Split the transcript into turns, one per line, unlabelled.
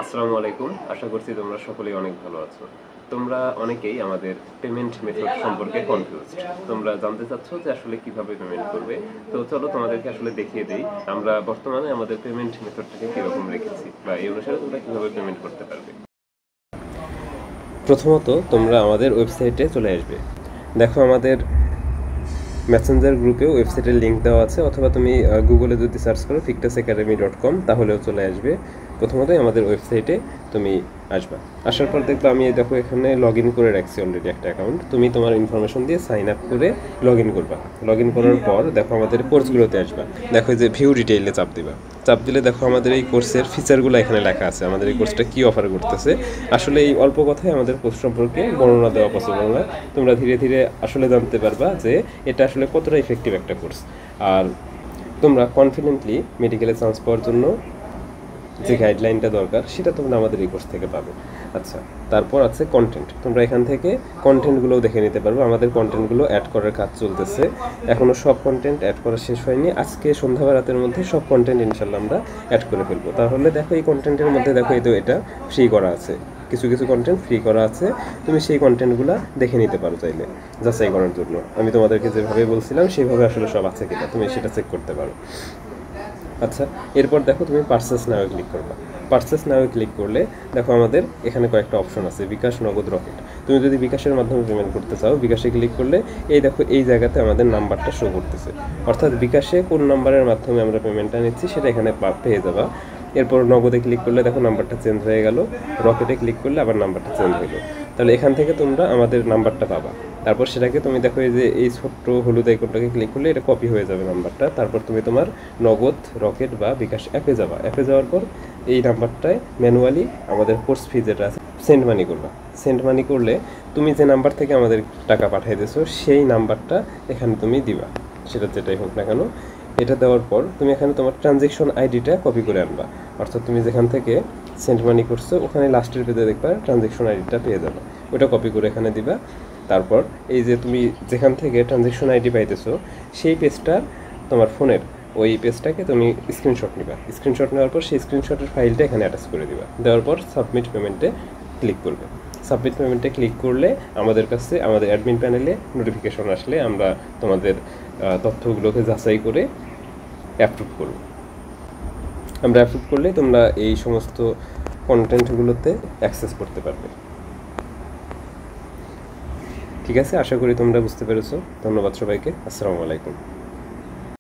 আসসালামু আলাইকুম। আশা করছি তোমরা সকলেই অনেক ভালো আছো। তোমরা অনেকেই আমাদের পেমেন্ট মেথড সম্পর্কে কনফিউজড। তোমরা জানতে চাচ্ছ যে আসলে কিভাবে পেমেন্ট করবে। তো চলো তোমাদেরকে আসলে দেখিয়ে দেই আমরা বর্তমানে আমাদের পেমেন্ট মেথডটাকে কিরকম রেখেছি বা এই অনুসারে তোমরা কিভাবে পেমেন্ট করতে পারবে। প্রথমত তোমরা আমাদের ওয়েবসাইটে চলে আসবে। দেখো আমাদের মেসেঞ্জার গ্রুপেও ওয়েবসাইটের লিঙ্ক দেওয়া আছে, অথবা তুমি গুগলে যদি সার্চ করো fictasacademy.com তাহলেও চলে আসবে। প্রথমতই আমাদের ওয়েবসাইটে তুমি আসবা। আসার পর দেখবে আমি দেখো এখানে লগ ইন করে রাখছি অলরেডি একটা অ্যাকাউন্ট। তুমি তোমার ইনফরমেশন দিয়ে সাইন আপ করে লগ ইন করবা। লগ ইন করার পর দেখো আমাদের কোর্সগুলোতে আসবা। দেখো যে ভিউ ডিটেইলে চাপ দিবা। চাপ দিলে দেখো আমাদের এই কোর্সের ফিচারগুলো এখানে লেখা আছে, আমাদের এই কোর্সটা কী অফার করতেছে। আসলে এই অল্প কথায় আমাদের কোর্স সম্পর্কে বর্ণনা দেওয়া পসিবল না। তোমরা ধীরে ধীরে আসলে জানতে পারবা যে এটা আসলে কতটা ইফেক্টিভ একটা কোর্স। আর তোমরা কনফিডেন্টলি মেডিকেলে চান্স পাওয়ার জন্য যে গাইডলাইনটা দরকার সেটা তোমরা আমাদের এই কোর্স থেকে পাবে। আচ্ছা, তারপর আছে কন্টেন্ট। তোমরা এখান থেকে কন্টেন্টগুলোও দেখে নিতে পারবে। আমাদের কন্টেন্টগুলো অ্যাড করার কাজ চলতেছে, এখনও সব কন্টেন্ট অ্যাড করা শেষ হয়নি। আজকে সন্ধ্যা বা রাতের মধ্যে সব কন্টেন্ট ইনশাল্লাহ আমরা অ্যাড করে ফেলবো। তাহলে দেখো এই কন্টেন্টের মধ্যে দেখো এই তো এটা ফ্রি করা আছে, কিছু কিছু কন্টেন্ট ফ্রি করা আছে। তুমি সেই কন্টেন্টগুলো দেখে নিতে পারো চাইলে যাচাই করার জন্য। আমি তোমাদেরকে যেভাবে বলছিলাম সেইভাবে আসলে সব আছে কিনা তুমি সেটা চেক করতে পারো। আচ্ছা, এরপর দেখো তুমি পারচেস নাও ক্লিক করবা। পারচেস নাও ক্লিক করলে দেখো আমাদের এখানে কয়েকটা অপশন আছে, বিকাশ, নগদ, রকেট। তুমি যদি বিকাশের মাধ্যমে পেমেন্ট করতে চাও বিকাশে ক্লিক করলে এই দেখো এই জায়গাতে আমাদের নাম্বারটা শো করতেছে, অর্থাৎ বিকাশে কোন নাম্বারের মাধ্যমে আমরা পেমেন্টটা নিচ্ছি সেটা এখানে পেয়ে যাবা। এরপর নগদে ক্লিক করলে দেখো নাম্বারটা চেঞ্জ হয়ে গেল, রকেটে ক্লিক করলে আবার নাম্বারটা চেঞ্জ হলো। তাহলে এখান থেকে তোমরা আমাদের নাম্বারটা পাবা। তারপর সেটাকে তুমি দেখো এই যে এই ছোট্ট হলুদ আইকনটাকে ক্লিক করলে এটা কপি হয়ে যাবে নাম্বারটা। তারপর তুমি তোমার নগদ, রকেট বা বিকাশ অ্যাপে যাবা। অ্যাপে যাওয়ার পর এই নাম্বারটায় ম্যানুয়ালি আমাদের কোর্স ফি যেটা আছে সেন্ড মানি করবা। সেন্ড মানি করলে তুমি যে নাম্বার থেকে আমাদের টাকা পাঠিয়ে দিয়েছো সেই নাম্বারটা এখানে তুমি দিবা, সেটা যেটাই হোক না কেন। এটা দেওয়ার পর তুমি এখানে তোমার ট্রানজ্যাকশন আইডিটা কপি করে আনবা, অর্থাৎ তুমি যেখান থেকে সেন্ড মানি করছো ওখানে লাস্টের পেজে দেখবা ট্রানজ্যাকশন আইডিটা পেয়ে যাবে, ওটা কপি করে এখানে দিবা। তারপর এই যে তুমি যেখান থেকে ট্রানজ্যাকশন আইডি পাইতেছো সেই পেজটা তোমার ফোনের ওই পেজটাকে তুমি স্ক্রিনশট নিবা। স্ক্রিনশট নেওয়ার পর সেই স্ক্রিনশটের ফাইলটা এখানে অ্যাটাচ করে দিবা। দেওয়ার পর সাবমিট পেমেন্টে ক্লিক করবে। সাবমিট পেমেন্টে ক্লিক করলে আমাদের কাছে আমাদের অ্যাডমিন প্যানেলে নোটিফিকেশন আসলে আমরা তোমাদের তথ্যগুলোকে যাচাই করে অ্যাপ্রুভ করব। আমরা অ্যাপ্রুভ করলে তোমরা এই সমস্ত কন্টেন্টগুলোতে অ্যাক্সেস করতে পারবে। ঠিক আছে, আশা করি তোমরা বুঝতে পেরেছো। ধন্যবাদ সবাইকে। আসসালামু আলাইকুম।